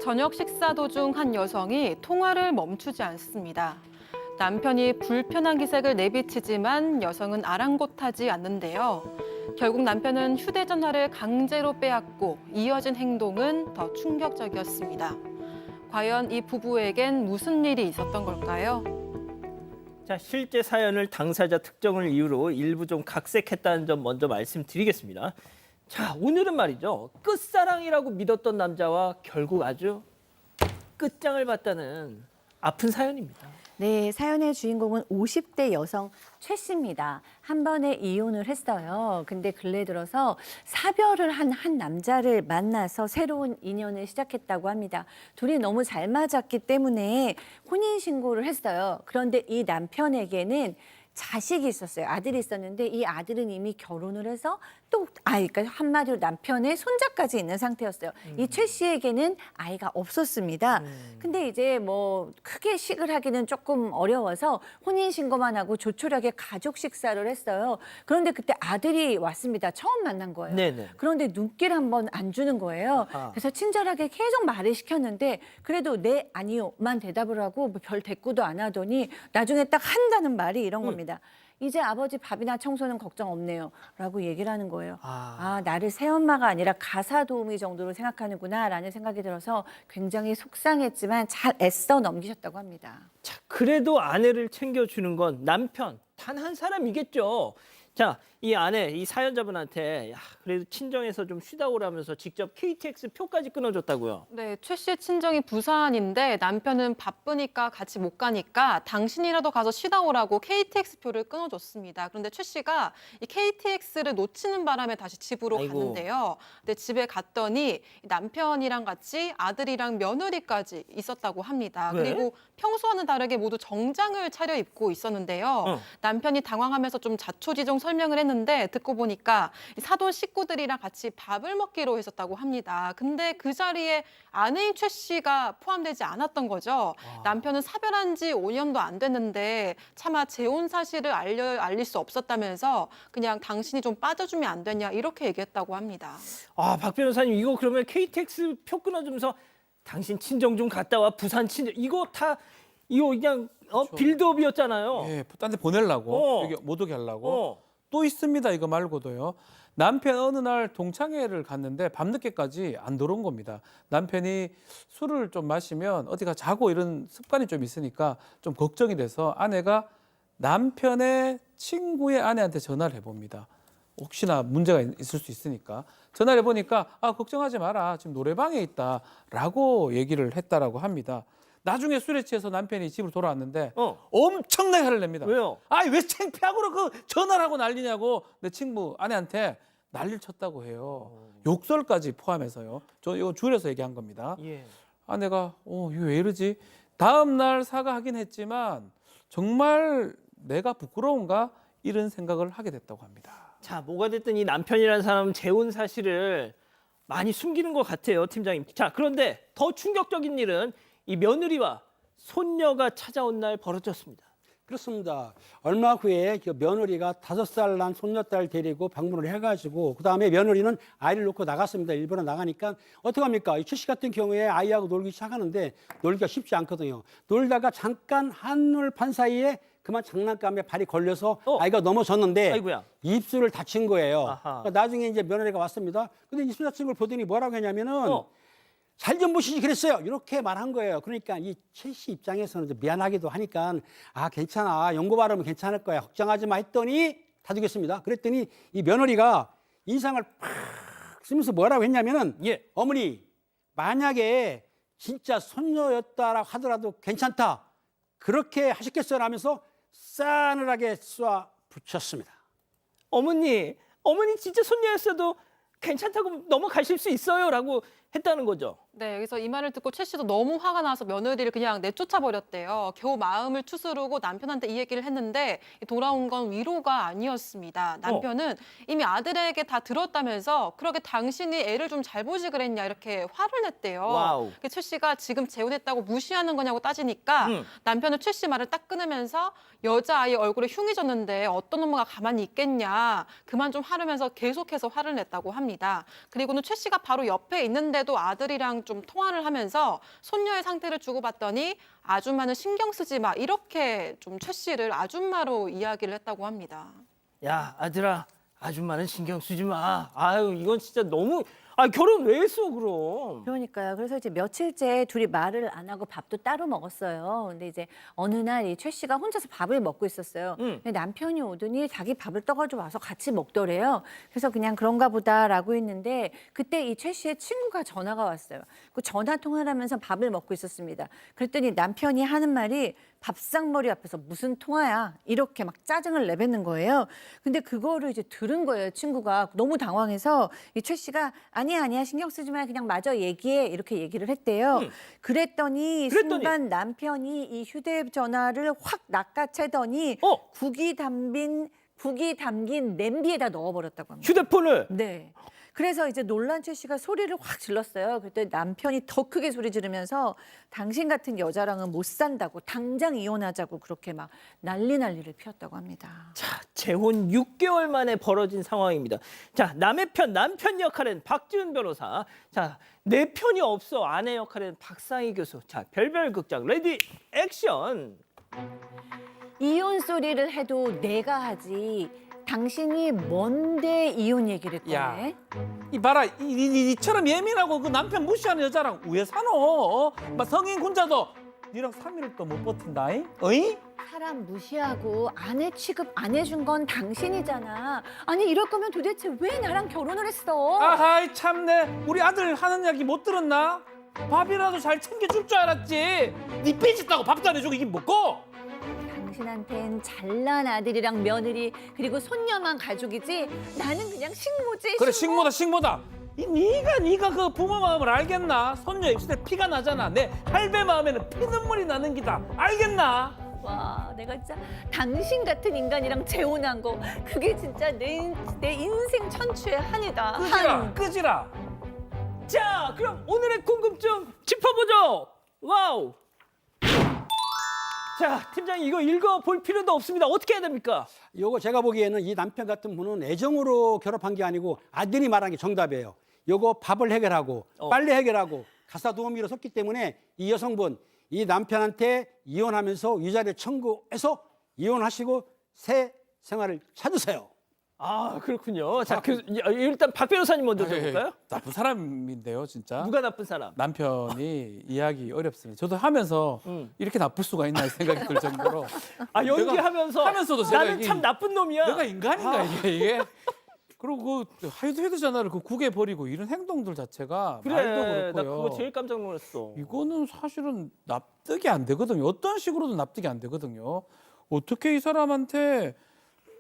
저녁 식사 도중 한 여성이 통화를 멈추지 않습니다. 남편이 불편한 기색을 내비치지만 여성은 아랑곳하지 않는데요. 결국 남편은 휴대전화를 강제로 빼앗고 이어진 행동은 더 충격적이었습니다. 과연 이 부부에겐 무슨 일이 있었던 걸까요? 자, 실제 사연을 당사자 특정을 이유로 일부 좀 각색했다는 점 먼저 말씀드리겠습니다. 자, 오늘은 말이죠. 끝사랑이라고 믿었던 남자와 결국 아주 끝장을 봤다는 아픈 사연입니다. 네, 사연의 주인공은 50대 여성 최 씨입니다. 한 번에 이혼을 했어요. 근데 근래 들어서 사별을 한 남자를 만나서 새로운 인연을 시작했다고 합니다. 둘이 너무 잘 맞았기 때문에 혼인신고를 했어요. 그런데 이 남편에게는 자식이 있었어요. 아들이 있었는데 이 아들은 이미 결혼을 해서 또 그러니까 한마디로 남편의 손자까지 있는 상태였어요. 이 최 씨에게는 아이가 없었습니다. 근데 이제 뭐 크게 식을 하기는 조금 어려워서 혼인신고만 하고 조촐하게 가족 식사를 했어요. 그런데 그때 아들이 왔습니다. 처음 만난 거예요. 네네. 그런데 눈길 한번 안 주는 거예요. 아하. 그래서 친절하게 계속 말을 시켰는데 그래도 네, 아니요만 대답을 하고 뭐별 대꾸도 안 하더니 나중에 딱 한다는 말이 이런 겁니다. 이제 아버지 밥이나 청소는 걱정 없네요. 라고 얘기를 하는 거예요. 나를 새엄마가 아니라 가사 도우미 정도로 생각하는구나 라는 생각이 들어서 굉장히 속상했지만 잘 애써 넘기셨다고 합니다. 자, 그래도 아내를 챙겨주는 건 남편 단 한 사람이겠죠. 자, 이 아내, 이 사연자분한테 그래도 친정에서 좀 쉬다 오라면서 직접 KTX 표까지 끊어줬다고요. 네, 최 씨의 친정이 부산인데 남편은 바쁘니까 같이 못 가니까 당신이라도 가서 쉬다 오라고 KTX 표를 끊어줬습니다. 그런데 최 씨가 이 KTX를 놓치는 바람에 다시 집으로 아이고. 갔는데요. 근데 집에 갔더니 남편이랑 같이 아들이랑 며느리까지 있었다고 합니다. 왜? 그리고 평소와는 다르게 모두 정장을 차려입고 있었는데요. 남편이 당황하면서 좀 자초지종 설명을 했는데 듣고 보니까 이 사돈 식구들이랑 같이 밥을 먹기로 했었다고 합니다. 근데 그 자리에 아내인 최 씨가 포함되지 않았던 거죠. 남편은 사별한 지 5년도 안 됐는데 차마 재혼 사실을 알릴 수 없었다면서 그냥 당신이 좀 빠져주면 안 되냐 이렇게 얘기했다고 합니다. 박 변호사님, 이거 그러면 KTX 표 끊어주면서 당신 친정 좀 갔다 와, 부산 친정, 이거 그냥 빌드업이었잖아요. 예, 딴 데 보내려고 여기 못 오게 하려고. 또 있습니다. 이거 말고도요. 남편 어느 날 동창회를 갔는데 밤늦게까지 안 들어온 겁니다. 남편이 술을 좀 마시면 어디가 자고 이런 습관이 좀 있으니까 좀 걱정이 돼서 아내가 남편의 친구의 아내한테 전화를 해봅니다. 혹시나 문제가 있을 수 있으니까. 전화를 해보니까 걱정하지 마라. 지금 노래방에 있다라고 얘기를 했다라고 합니다. 나중에 술에 취해서 남편이 집으로 돌아왔는데 엄청나게 화를 냅니다. 왜요? 왜 창피하고 그 전화를 하고 난리냐고 내 친구 아내한테 난리를 쳤다고 해요. 욕설까지 포함해서요. 저 이거 줄여서 얘기한 겁니다. 예. 아내가 이거 왜 이러지? 다음 날 사과하긴 했지만 정말 내가 부끄러운가 이런 생각을 하게 됐다고 합니다. 자, 뭐가 됐든 이 남편이라는 사람은 재혼 사실을 많이 숨기는 것 같아요, 팀장님. 자, 그런데 더 충격적인 일은 이 며느리와 손녀가 찾아온 날 벌어졌습니다. 그렇습니다. 얼마 후에 그 며느리가 5살 난 손녀딸 데리고 방문을 해가지고 그다음에 며느리는 아이를 놓고 나갔습니다. 일본에 나가니까 어떡합니까? 이 최 씨 같은 경우에 아이하고 놀기 시작하는데 놀기가 쉽지 않거든요. 놀다가 잠깐 한눈 판 사이에 그만 장난감에 발이 걸려서 아이가 넘어졌는데 아이고야. 입술을 다친 거예요. 아하. 그러니까 나중에 이제 며느리가 왔습니다. 근데 입술 다친 걸 보더니 뭐라고 했냐면은 잘 좀 보시지 그랬어요. 이렇게 말한 거예요. 그러니까 이 최 씨 입장에서는 좀 미안하기도 하니까 괜찮아. 연고 바르면 괜찮을 거야. 걱정하지 마 했더니 다두겠습니다. 그랬더니 이 며느리가 인상을 팍 쓰면서 뭐라고 했냐면은 어머니 만약에 진짜 손녀였다라 하더라도 괜찮다. 그렇게 하셨겠어요? 라면서 싸늘하게 쏴 붙였습니다. 어머니 진짜 손녀였어도 괜찮다고 넘어가실 수 있어요 라고 했다는 거죠. 네, 그래서 이 말을 듣고 최 씨도 너무 화가 나서 며느리를 그냥 내쫓아 버렸대요. 겨우 마음을 추스르고 남편한테 이 얘기를 했는데 돌아온 건 위로가 아니었습니다. 남편은 이미 아들에게 다 들었다면서 그러게 당신이 애를 좀 잘 보지 그랬냐 이렇게 화를 냈대요. 와우. 최 씨가 지금 재혼했다고 무시하는 거냐고 따지니까 남편은 최 씨 말을 딱 끊으면서 여자아이 얼굴에 흉이 졌는데 어떤 엄마가 가만히 있겠냐. 그만 좀 하르면서 계속해서 화를 냈다고 합니다. 그리고는 최 씨가 바로 옆에 있는데도 아들이랑 좀 통화를 하면서 손녀의 상태를 주고받더니 아줌마는 신경 쓰지 마 이렇게 좀 최 씨를 아줌마로 이야기를 했다고 합니다. 야, 아들아, 아줌마는 신경 쓰지 마. 아유, 이건 진짜 너무 결혼 왜 했어, 그럼? 그러니까요. 그래서 이제 며칠째 둘이 말을 안 하고 밥도 따로 먹었어요. 근데 이제 어느 날 이 최 씨가 혼자서 밥을 먹고 있었어요. 근데 남편이 오더니 자기 밥을 떠가지고 와서 같이 먹더래요. 그래서 그냥 그런가 보다라고 했는데 그때 이 최 씨의 친구가 전화가 왔어요. 그 전화 통화를 하면서 밥을 먹고 있었습니다. 그랬더니 남편이 하는 말이 밥상머리 앞에서 무슨 통화야 이렇게 막 짜증을 내뱉는 거예요. 근데 그거를 이제 들은 거예요. 친구가 너무 당황해서 이 최 씨가 아니야 신경 쓰지 마 그냥 마저 얘기해 이렇게 얘기를 했대요. 그랬더니 순간 남편이 이 휴대전화를 확 낚아채더니 국이 담긴 냄비에다 넣어버렸다고 합니다. 휴대폰을? 네. 그래서 이제 놀란 최 씨가 소리를 확 질렀어요. 그때 남편이 더 크게 소리 지르면서 당신 같은 여자랑은 못 산다고 당장 이혼하자고 그렇게 막 난리를 피웠다고 합니다. 자, 재혼 6개월 만에 벌어진 상황입니다. 자, 남의 편, 남편 역할은 박지훈 변호사. 자, 내 편이 없어 아내 역할은 박상희 교수. 자, 별별 극장 레디 액션. 이혼 소리를 해도 내가 하지. 당신이 뭔데 이혼 얘기를 야, 꺼내? 이 봐라, 니처럼 예민하고 그 남편 무시하는 여자랑 왜 사노? 어? 막 성인 군자도 니랑 3일을 또 못 버틴다잉? 어이? 사람 무시하고 아내 취급 안 해준 건 당신이잖아. 아니 이럴 거면 도대체 왜 나랑 결혼을 했어? 아하이 참네, 우리 아들 하는 이야기 못 들었나? 밥이라도 잘 챙겨줄 줄 알았지. 니 삐졌다고 밥도 안 해주고 이게 뭐고? 당신한텐 잘난 아들이랑 며느리 그리고 손녀만 가족이지 나는 그냥 식모지. 그래, 식모. 식모다. 네가 그 부모 마음을 알겠나? 손녀 입술 때 피가 나잖아. 내 할배 마음에는 피눈물이 나는 기다. 알겠나? 와, 내가 진짜 당신 같은 인간이랑 재혼한 거 그게 진짜 내 인생 천추의 한이다. 끄지라. 자, 그럼 오늘의 궁금증 짚어보죠. 와우. 자, 팀장님 이거 읽어볼 필요도 없습니다. 어떻게 해야 됩니까? 요거 제가 보기에는 이 남편 같은 분은 애정으로 결합한 게 아니고 아들이 말한 게 정답이에요. 요거 밥을 해결하고 빨래 해결하고 가사 도우미로 섰기 때문에 이 여성분 이 남편한테 이혼하면서 위자료 청구해서 이혼하시고 새 생활을 찾으세요. 아, 그렇군요. 자, 일단 박 변호사님 먼저 들어볼까요? 나쁜 사람인데요, 진짜. 누가 나쁜 사람? 남편이 이해하기 어렵습니다. 저도 하면서 이렇게 나쁠 수가 있나 생각이 들 정도로. 아, 연기하면서 하면서도 제가 나는 참 나쁜 놈이야. 내가 인간인가 이게. 그리고 그 휴대전화를 그 국에 버리고 이런 행동들 자체가 그래, 말도 나 그렇고요. 그거 제일 깜짝 놀랐어. 이거는 사실은 납득이 안 되거든요. 어떤 식으로도 납득이 안 되거든요. 어떻게 이 사람한테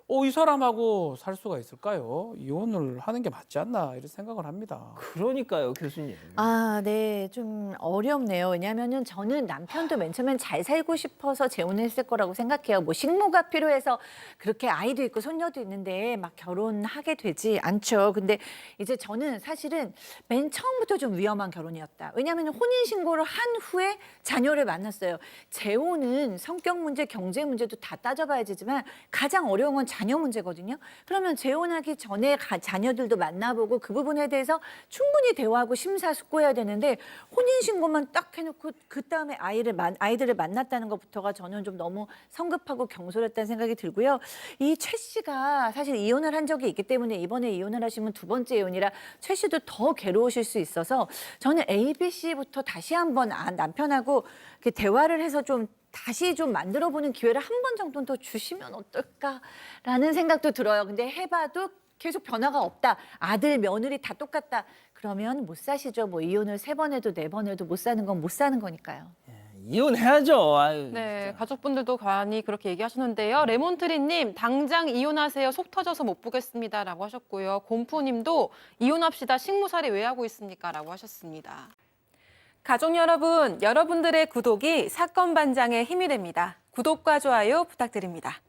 이 사람하고 살 수가 있을까요? 이혼을 하는 게 맞지 않나 이런 생각을 합니다. 그러니까요, 교수님. 아, 네. 좀 어렵네요. 왜냐하면은 저는 남편도 맨 처음엔 잘 살고 싶어서 재혼했을 거라고 생각해요. 뭐 식모가 필요해서 그렇게 아이도 있고 손녀도 있는데 막 결혼하게 되지 않죠. 근데 이제 저는 사실은 맨 처음부터 좀 위험한 결혼이었다. 왜냐하면 혼인신고를 한 후에 자녀를 만났어요. 재혼은 성격 문제, 경제 문제도 다 따져봐야 되지만 가장 어려운 건 자녀 문제거든요. 그러면 재혼하기 전에 자녀들도 만나보고 그 부분에 대해서 충분히 대화하고 심사숙고해야 되는데 혼인신고만 딱 해놓고 그 다음에 아이들을 만났다는 것부터가 저는 좀 너무 성급하고 경솔했다는 생각이 들고요. 이 최 씨가 사실 이혼을 한 적이 있기 때문에 이번에 이혼을 하시면 두 번째 이혼이라 최 씨도 더 괴로우실 수 있어서 저는 ABC부터 다시 한번 남편하고 이렇게 대화를 해서 좀 다시 좀 만들어보는 기회를 한 번 정도는 더 주시면 어떨까라는 생각도 들어요. 근데 해봐도 계속 변화가 없다. 아들, 며느리 다 똑같다. 그러면 못 사시죠. 뭐 이혼을 3번 해도 4번 해도 못 사는 건 못 사는 거니까요. 이혼해야죠. 아유, 네, 진짜. 가족분들도 많이 그렇게 얘기하시는데요. 레몬트리님, 당장 이혼하세요. 속 터져서 못 보겠습니다라고 하셨고요. 곰푸님도 이혼합시다. 식모살이 왜 하고 있습니까?라고 하셨습니다. 가족 여러분, 여러분들의 구독이 사건 반장의 힘이 됩니다. 구독과 좋아요 부탁드립니다.